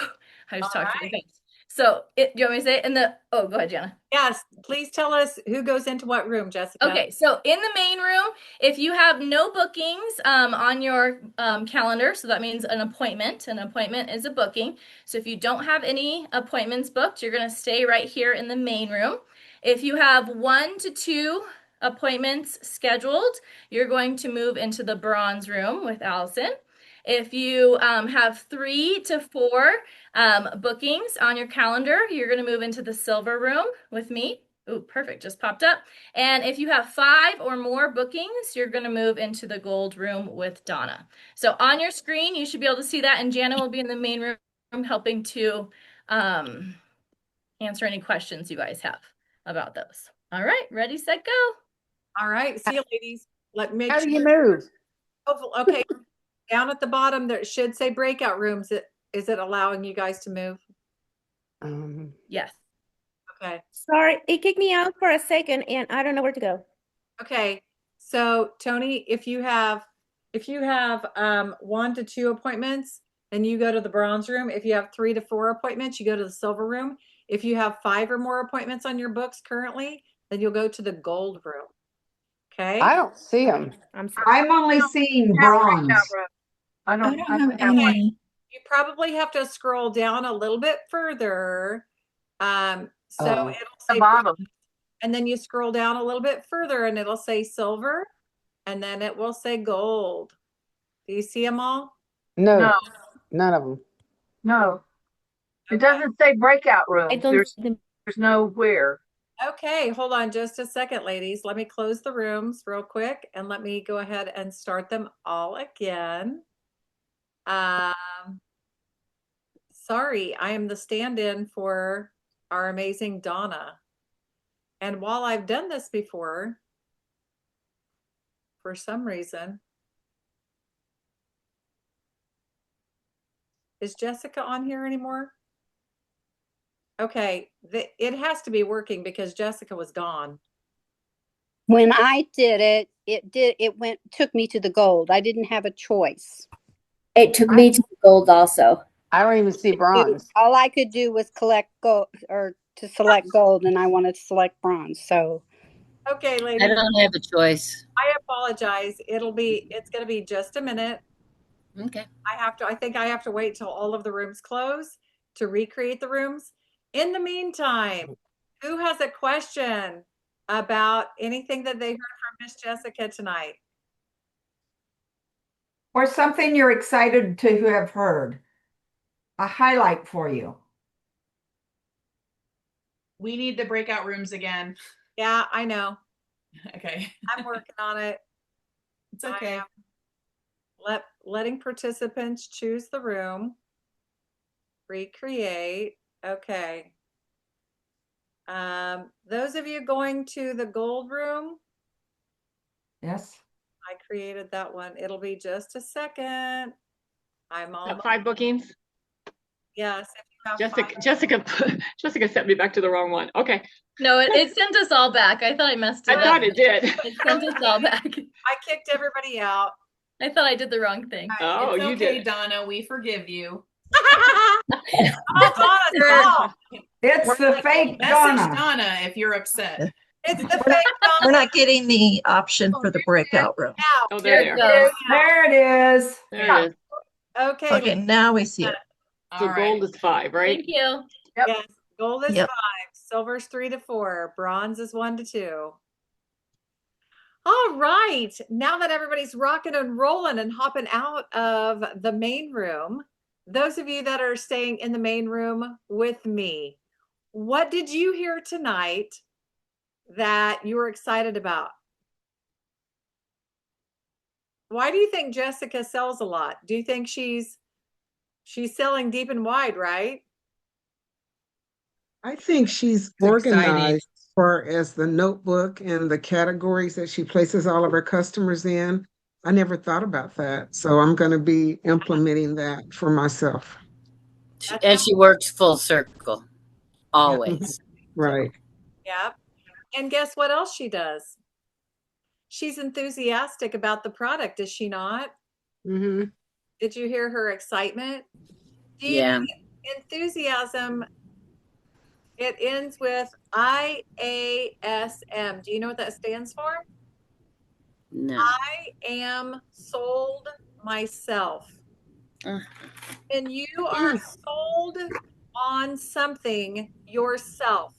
Speaker 2: I just talked to the guys. So do you want me to say it oh, go ahead, Jana.
Speaker 1: Yes, please tell us who goes into what room, Jessica.
Speaker 2: Okay, so in the main room, if you have no bookings on your calendar, so that means an appointment is a booking. So if you don't have any appointments booked, you're going to stay right here in the main room. If you have 1 to 2 appointments scheduled, you're going to move into the bronze room with Allison. If you have 3 to 4 bookings on your calendar, you're going to move into the silver room with me. Ooh, perfect, just popped up. And if you have 5 or more bookings, you're going to move into the gold room with Donna. So on your screen, you should be able to see that, and Jana will be in the main room helping to answer any questions you guys have about those. All right, ready, set, go.
Speaker 1: All right, see you, ladies.
Speaker 3: How do you move?
Speaker 1: Okay. Down at the bottom, there should say breakout rooms. Is it allowing you guys to move?
Speaker 2: Yes.
Speaker 1: Okay.
Speaker 8: Sorry, it kicked me out for a second and I don't know where to go.
Speaker 1: Okay. So Tony, if you have 1 to 2 appointments, then you go to the bronze room. If you have 3 to 4 appointments, you go to the silver room. If you have 5 or more appointments on your books currently, then you'll go to the gold room. Okay.
Speaker 3: I don't see them.
Speaker 9: I'm only seeing bronze.
Speaker 3: I don't have
Speaker 1: any. You probably have to scroll down a little bit further. So it'll say
Speaker 3: bottom.
Speaker 1: and then you scroll down a little bit further and it'll say silver, and then it will say gold. Do you see them all?
Speaker 3: No, none of them. No, it doesn't say breakout room.
Speaker 8: I don't see them.
Speaker 3: There's nowhere.
Speaker 1: Okay, hold on just a second, ladies. Let me close the rooms real quick and let me go ahead and start them all again. Sorry, I am the stand-in for our amazing Donna. And while I've done this before, for some reason, is Jessica on here anymore? Okay, it has to be working because Jessica was gone.
Speaker 8: When I did it, took me to the gold. I didn't have a choice.
Speaker 10: It took me to gold also.
Speaker 3: I don't even see bronze.
Speaker 8: All I could do was collect gold or to select gold, and I wanted to select bronze. So
Speaker 1: Okay,
Speaker 10: I
Speaker 1: ladies,
Speaker 10: don't have a choice.
Speaker 1: I apologize. It's gonna be just a minute.
Speaker 10: Okay.
Speaker 1: I think I have to wait till all of the rooms close to recreate the rooms. In the meantime, who has a question about anything that they heard from Miss Jessica tonight?
Speaker 9: Or something you're excited to have heard. A highlight for you.
Speaker 4: We need the breakout rooms again.
Speaker 1: Yeah, I know.
Speaker 4: Okay.
Speaker 1: I'm working on it.
Speaker 4: It's okay.
Speaker 1: Letting participants choose the room. Recreate. Okay. Those of you going to the gold room,
Speaker 9: Yes.
Speaker 1: I created that one. It'll be just a second. I'm all
Speaker 7: 5 bookings.
Speaker 1: yes. If you have
Speaker 7: Jessica sent me back to the wrong one. Okay.
Speaker 2: No, it sent us all back. I thought I messed it
Speaker 7: I
Speaker 2: up.
Speaker 7: thought it did.
Speaker 2: It sent us all back.
Speaker 1: I kicked everybody out.
Speaker 2: I thought I did the wrong thing.
Speaker 7: Oh,
Speaker 4: It's
Speaker 7: you
Speaker 4: okay,
Speaker 7: did.
Speaker 4: Donna. We forgive you.
Speaker 1: Oh, Donna, stop.
Speaker 9: It's the fake
Speaker 4: Message
Speaker 9: Donna.
Speaker 4: Donna if you're upset.
Speaker 1: It's the fake Donna.
Speaker 11: We're not getting the option for the breakout room.
Speaker 1: Now.
Speaker 7: Oh,
Speaker 2: There
Speaker 7: there
Speaker 2: it
Speaker 7: they are.
Speaker 2: goes.
Speaker 9: There it is.
Speaker 7: There it is.
Speaker 1: Okay.
Speaker 11: Okay, now we see it.
Speaker 7: So
Speaker 4: All
Speaker 7: gold
Speaker 4: right.
Speaker 7: is 5, right?
Speaker 2: Thank you.
Speaker 1: Yes. Gold is
Speaker 11: Yep.
Speaker 1: 5. Silver's 3 to 4. Bronze is 1 to 2. All right. Now that everybody's rocking and rolling and hopping out of the main room, those of you that are staying in the main room with me, what did you hear tonight that you were excited about? Why do you think Jessica sells a lot? Do you think she's selling deep and wide, right?
Speaker 5: I think she's organized as far as the notebook and the categories that she places all of her customers in. I never thought about that. So I'm going to be implementing that for myself.
Speaker 10: And she works full circle. Always.
Speaker 5: Right.
Speaker 1: Yep. And guess what else she does? She's enthusiastic about the product, is she not?
Speaker 3: Mm-hmm.
Speaker 1: Did you hear her excitement? Do you
Speaker 10: Yeah.
Speaker 1: know enthusiasm? It ends with IASM. Do you know what that stands for?
Speaker 10: No.
Speaker 1: I am sold myself.
Speaker 10: Uh.
Speaker 1: And you are sold on something yourself,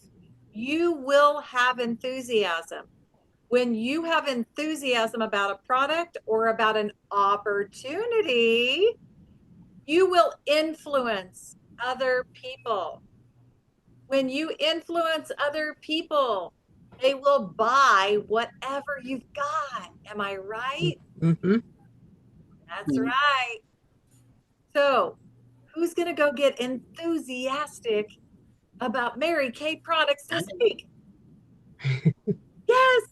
Speaker 1: you will have enthusiasm. When you have enthusiasm about a product or about an opportunity, you will influence other people. When you influence other people, they will buy whatever you've got. Am I right?
Speaker 3: Mm-hmm.
Speaker 1: That's right. So, who's going to go get enthusiastic about Mary Kay products this week? Yes.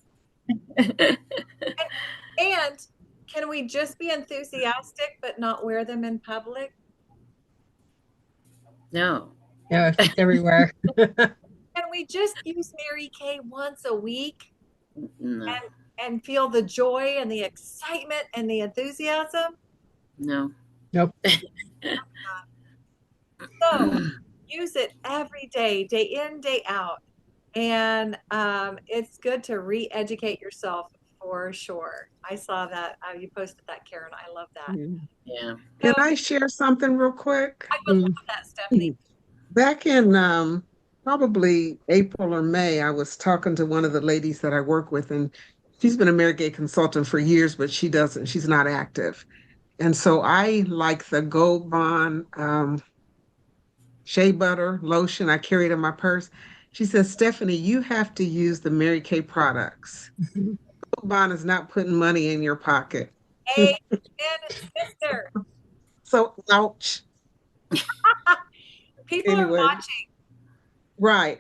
Speaker 1: And can we just be enthusiastic but not wear them in public?
Speaker 10: No.
Speaker 3: Yeah, it's everywhere.
Speaker 1: Can we just use Mary Kay once a week
Speaker 10: No.
Speaker 1: and feel the joy and the excitement and the enthusiasm?
Speaker 10: No.
Speaker 3: Nope.
Speaker 1: So use it every day, day in, day out. And it's good to re-educate yourself for sure. I saw that. You posted that, Karen. I love that.
Speaker 10: Yeah.
Speaker 5: Can I share something real quick?
Speaker 1: I would love that, Stephanie.
Speaker 5: Back in probably April or May, I was talking to one of the ladies that I work with, and she's been a Mary Kay consultant for years, but she's not active. And so I like the Gold Bond shea butter lotion. I carry it in my purse. She says, Stephanie, you have to use the Mary Kay products. Bond is not putting money in your pocket.
Speaker 1: Amen, sister.
Speaker 5: So, ouch.
Speaker 1: People
Speaker 5: Anyway.
Speaker 1: are watching.
Speaker 5: Right,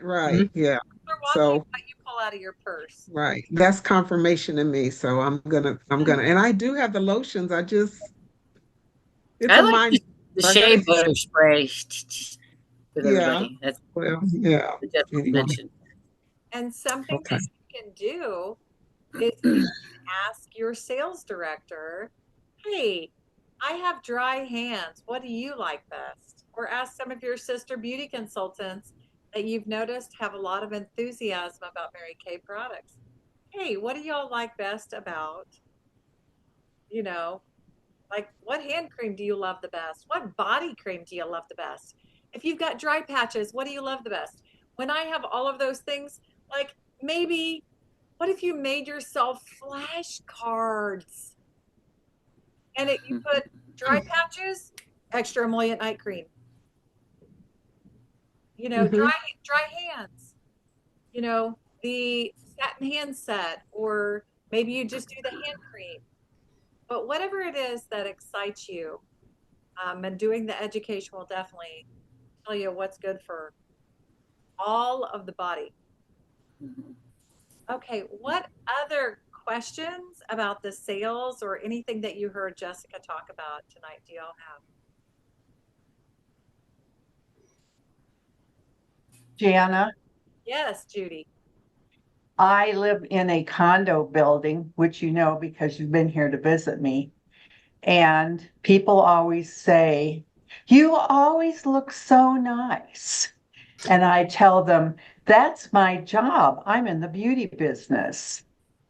Speaker 5: yeah.
Speaker 1: They're watching
Speaker 5: So,
Speaker 1: what you pull out of your purse.
Speaker 5: right. That's confirmation to me. So and I do have the lotions. It's
Speaker 10: I
Speaker 5: a
Speaker 10: like
Speaker 5: mind.
Speaker 10: the
Speaker 5: I
Speaker 10: shea
Speaker 5: gotta-
Speaker 10: butter spray with
Speaker 5: Yeah.
Speaker 10: everybody. That's
Speaker 5: Well, yeah.
Speaker 10: just
Speaker 5: Anyway.
Speaker 10: mention.
Speaker 1: And something
Speaker 5: Okay.
Speaker 1: that you can do is you can ask your sales director, hey, I have dry hands. What do you like best? Or ask some of your sister beauty consultants that you've noticed have a lot of enthusiasm about Mary Kay products. Hey, what do y'all like best about, like what hand cream do you love the best? What body cream do you love the best? If you've got dry patches, what do you love the best? When I have all of those things, like maybe, what if you made yourself flashcards? And you put dry patches, extra emollient night cream. Dry hands. The satin hand set, or maybe you just do the hand cream. But whatever it is that excites you, and doing the education will definitely tell you what's good for all of the body. Okay, what other questions about the sales or anything that you heard Jessica talk about tonight do y'all have?
Speaker 9: Jana,
Speaker 1: Yes, Judy.
Speaker 9: I live in a condo building, which you know because you've been here to visit me. And people always say, you always look so nice. And I tell them, that's my job. I'm in the beauty business.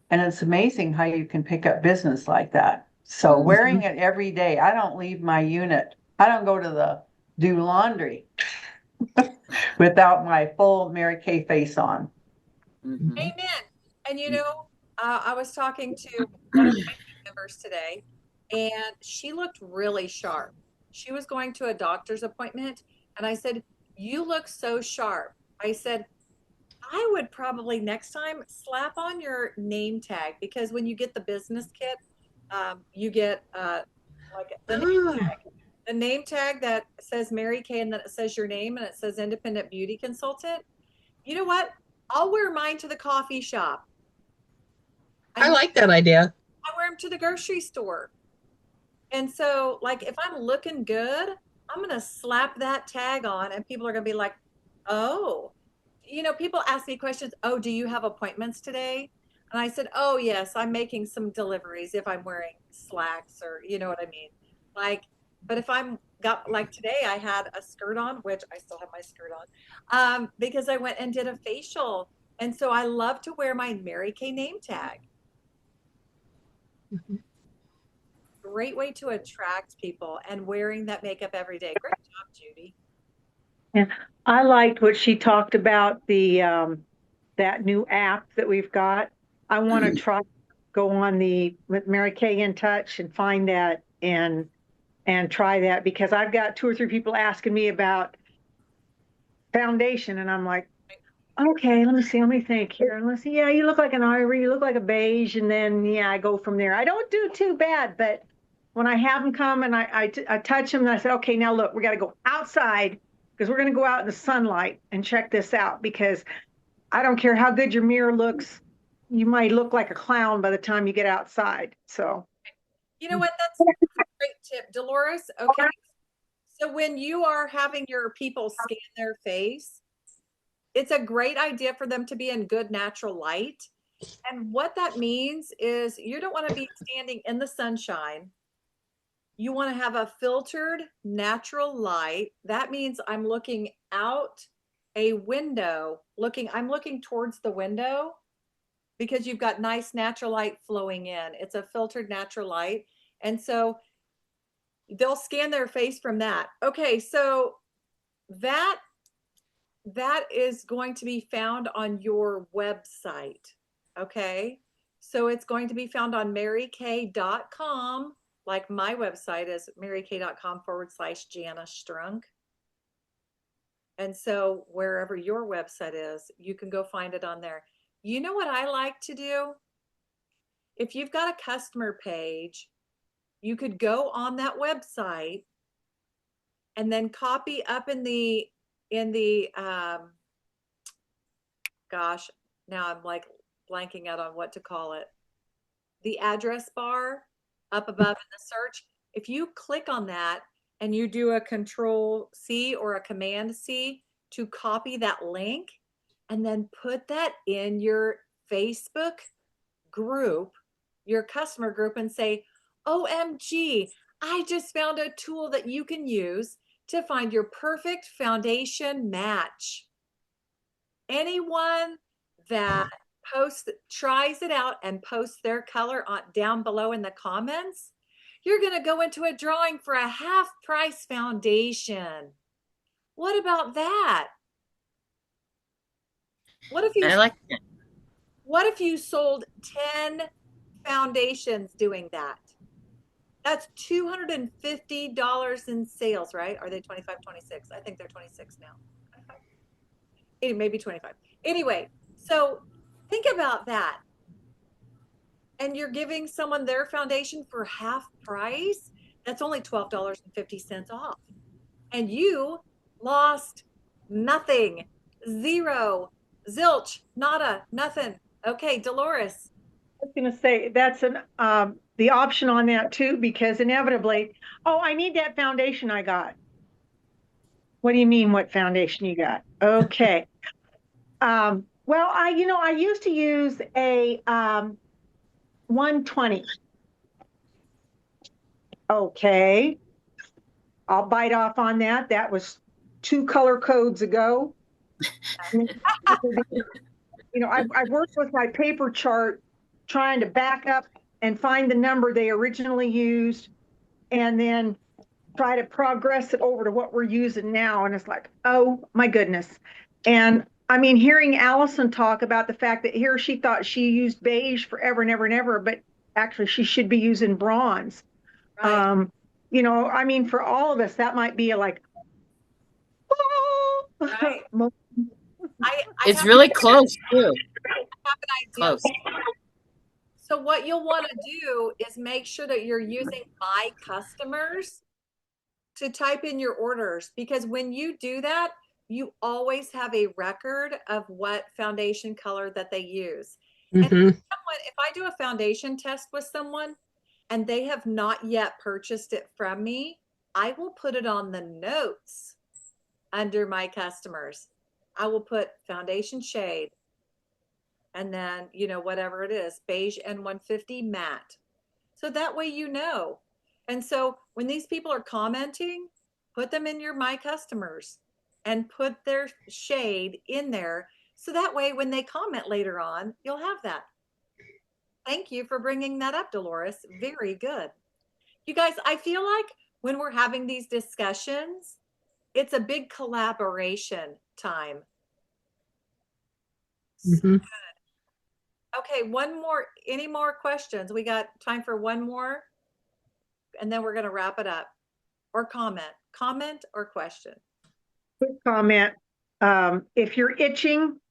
Speaker 9: And it's amazing how you can pick up business like that. So wearing it every day, I don't leave my unit. I don't go to do laundry without my full Mary Kay face on.
Speaker 1: Amen. And I was talking to one of my team members today, and she looked really sharp. She was going to a doctor's appointment, and I said, you look so sharp. I said, I would probably next time slap on your name tag, because when you get the business kit, you get like the name tag that says Mary Kay, and then it says your name and it says independent beauty consultant. You know what? I'll wear mine to the coffee shop.
Speaker 11: I like that idea.
Speaker 1: I wear them to the grocery store. And so, like, if I'm looking good, I'm going to slap that tag on, and people are going to be like, oh, people ask me questions. Oh, do you have appointments today? And I said, oh, yes, I'm making some deliveries if I'm wearing slacks, or you know what I mean? But if like today, I had a skirt on, which I still have my skirt on, because I went and did a facial. And so I love to wear my Mary Kay name tag. Great way to attract people, and wearing that makeup every day. Great job, Judy.
Speaker 12: Yeah, I liked what she talked about, that new app that we've got. I want to go on with Mary Kay in Touch and find that and try that, because I've got 2 or 3 people asking me about foundation, and I'm like, okay, let me think here. And let's see, yeah, you look like an ivory, you look like a beige, and then I go from there. I don't do too bad, but when I have them come and I touch them, and I say, okay, now look, we got to go outside, because we're going to go out in the sunlight and check this out, because I don't care how good your mirror looks, you might look like a clown by the time you get outside. So,
Speaker 1: you know what? That's a great tip, Dolores. Okay. So when you are having your people scan their face, it's a great idea for them to be in good natural light. And what that means is you don't want to be standing in the sunshine. You want to have a filtered natural light. That means I'm looking out a window, I'm looking towards the window, because you've got nice natural light flowing in. It's a filtered natural light. And so they'll scan their face from that. Okay, so that is going to be found on your website. Okay, so it's going to be found on marykay.com. Like my website is marykay.com/Jana Strunk. And so wherever your website is, you can go find it on there. You know what I like to do? If you've got a customer page, you could go on that website and then copy up in the gosh, now I'm like blanking out on what to call it. The address bar up above in the search. If you click on that and you do a Control C or a Command C to copy that link and then put that in your Facebook group, your customer group, and say, OMG, I just found a tool that you can use to find your perfect foundation match. Anyone that tries it out and posts their color down below in the comments, you're going to go into a drawing for a half price foundation. What about that? What if you
Speaker 10: I like that.
Speaker 1: What if you sold 10 foundations doing that? That's $250 in sales, right? Are they 25, 26? I think they're 26 now. 25. Maybe 25. Anyway, so think about that. And you're giving someone their foundation for half price. That's only $12.50 off. And you lost nothing. Zero. Zilch. Nada. Nothing. Okay, Dolores.
Speaker 12: I was going to say that's the option on that too, because inevitably, oh, I need that foundation I got. What do you mean, what foundation you got? Okay. Well, I used to use a 120. Okay. I'll bite off on that. That was 2 color codes ago. I've worked with my paper chart trying to back up and find the number they originally used and then try to progress it over to what we're using now. And it's like, oh my goodness. And I mean, hearing Allison talk about the fact that here she thought she used beige forever and ever and ever, but actually she should be using bronze. Right. I mean, for all of us, that might be like, oh.
Speaker 1: Right.
Speaker 10: It's really close too.
Speaker 1: I have an idea.
Speaker 10: Close.
Speaker 1: So what you'll want to do is make sure that you're using My Customers to type in your orders, because when you do that, you always have a record of what foundation color that they use. And if I do a foundation test with someone and they have not yet purchased it from me, I will put it on the notes under My Customers. I will put foundation shade and then, whatever it is, beige N150 matte. So that way you know. And so when these people are commenting, put them in your My Customers and put their shade in there. So that way when they comment later on, you'll have that. Thank you for bringing that up, Dolores. Very good. You guys, I feel like when we're having these discussions, it's a big collaboration time. So good. Okay, one more. Any more questions? We got time for one more, and then we're going to wrap it up. Or comment or question.
Speaker 12: Quick comment. If you're itching,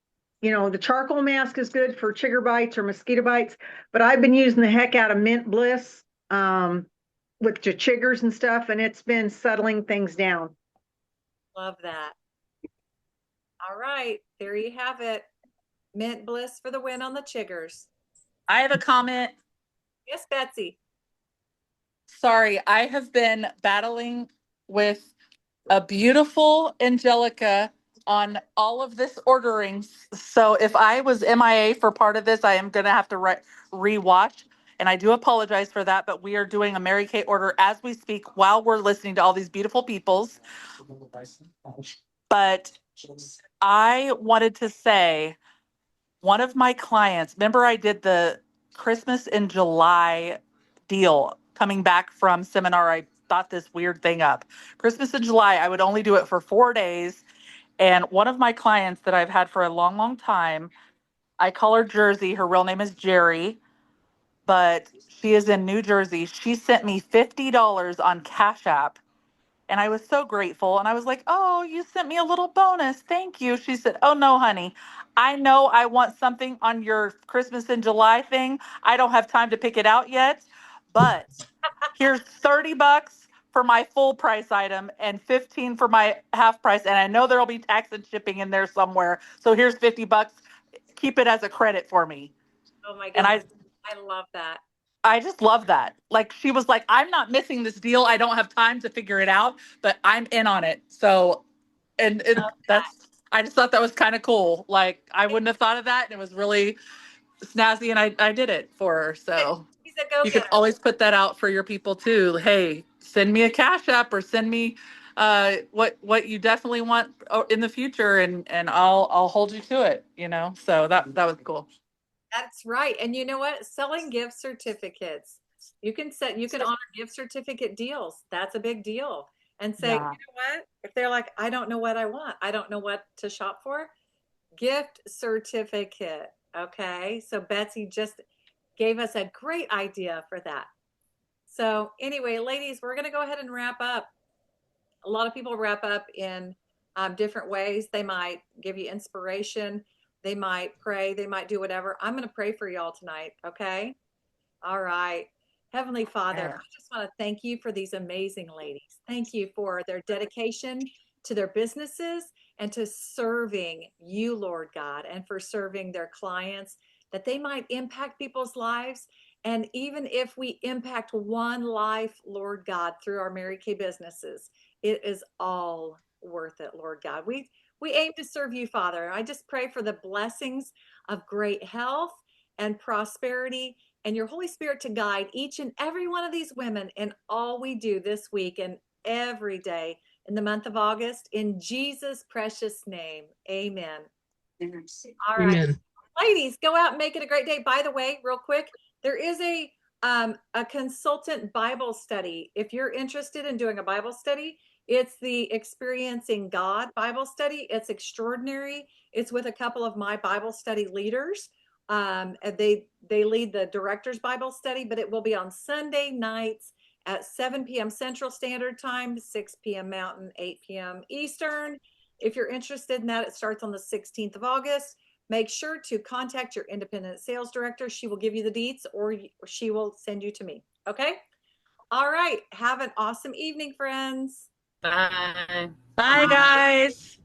Speaker 12: the charcoal mask is good for chigger bites or mosquito bites, but I've been using the heck out of Mint Bliss with the chiggers and stuff, and it's been settling things down.
Speaker 1: Love that. All right, there you have it. Mint Bliss for the win on the chiggers.
Speaker 13: I have a comment.
Speaker 1: Yes, Betsy.
Speaker 13: Sorry, I have been battling with a beautiful Angelica on all of this ordering. So if I was MIA for part of this, I am going to have to re-watch. And I do apologize for that, but we are doing a Mary Kay order as we speak while we're listening to all these beautiful peoples. But I wanted to say, one of my clients, remember I did the Christmas in July deal coming back from seminar. I thought this weird thing up. Christmas in July, I would only do it for 4 days. And one of my clients that I've had for a long, long time, I call her Jersey. Her real name is Jerry, but she is in New Jersey. She sent me $50 on Cash App And I was so grateful. And I was like, oh, you sent me a little bonus. Thank you. She said, oh, no, honey. I know I want something on your Christmas in July thing. I don't have time to pick it out yet, but here's $30 for my full price item and 15 for my half price. And I know there'll be tax and shipping in there somewhere. So here's $50. Keep it as a credit for me.
Speaker 1: Oh my
Speaker 13: And
Speaker 1: goodness. I love that.
Speaker 13: I just love that. Like, she was like, I'm not missing this deal. I don't have time to figure it out, but I'm in on it. So, and I just thought that was kind of cool. Like, I wouldn't have thought of that. And it was really snazzy, and I did it for her. So
Speaker 1: She's a go-getter.
Speaker 13: you could always put that out for your people too. Hey, send me a Cash App or send me what you definitely want in the future, and I'll hold you to it, you know? So that was cool.
Speaker 1: That's right. And you know what? Selling gift certificates. You can honor gift certificate deals. That's a big deal. And say, you know what? If they're like, I don't know what I want, I don't know what to shop for, gift certificate. Okay. So Betsy just gave us a great idea for that. So anyway, ladies, we're going to go ahead and wrap up. A lot of people wrap up in different ways. They might give you inspiration. They might pray. They might do whatever. I'm going to pray for y'all tonight. Okay. All right. Heavenly Father, I just want to thank you for these amazing ladies. Thank you for their dedication to their businesses and to serving you, Lord God, and for serving their clients, that they might impact people's lives. And even if we impact one life, Lord God, through our Mary Kay businesses, it is all worth it, Lord God. We aim to serve you, Father. I just pray for the blessings of great health and prosperity and your Holy Spirit to guide each and every one of these women in all we do this week and every day in the month of August. In Jesus' precious name, amen. All right.
Speaker 11: Amen.
Speaker 1: Ladies, go out and make it a great day. By the way, real quick, there is a consultant Bible study. If you're interested in doing a Bible study, it's the Experiencing God Bible study. It's extraordinary. It's with a couple of my Bible study leaders. They lead the director's Bible study, but it will be on Sunday nights at 7 p.m. Central Standard Time, 6 p.m. Mountain, 8 p.m. Eastern. If you're interested in that, it starts on the 16th of August. Make sure to contact your independent sales director. She will give you the deets, or she will send you to me. Okay? All right. Have an awesome evening, friends.
Speaker 10: Bye.
Speaker 13: Bye, guys.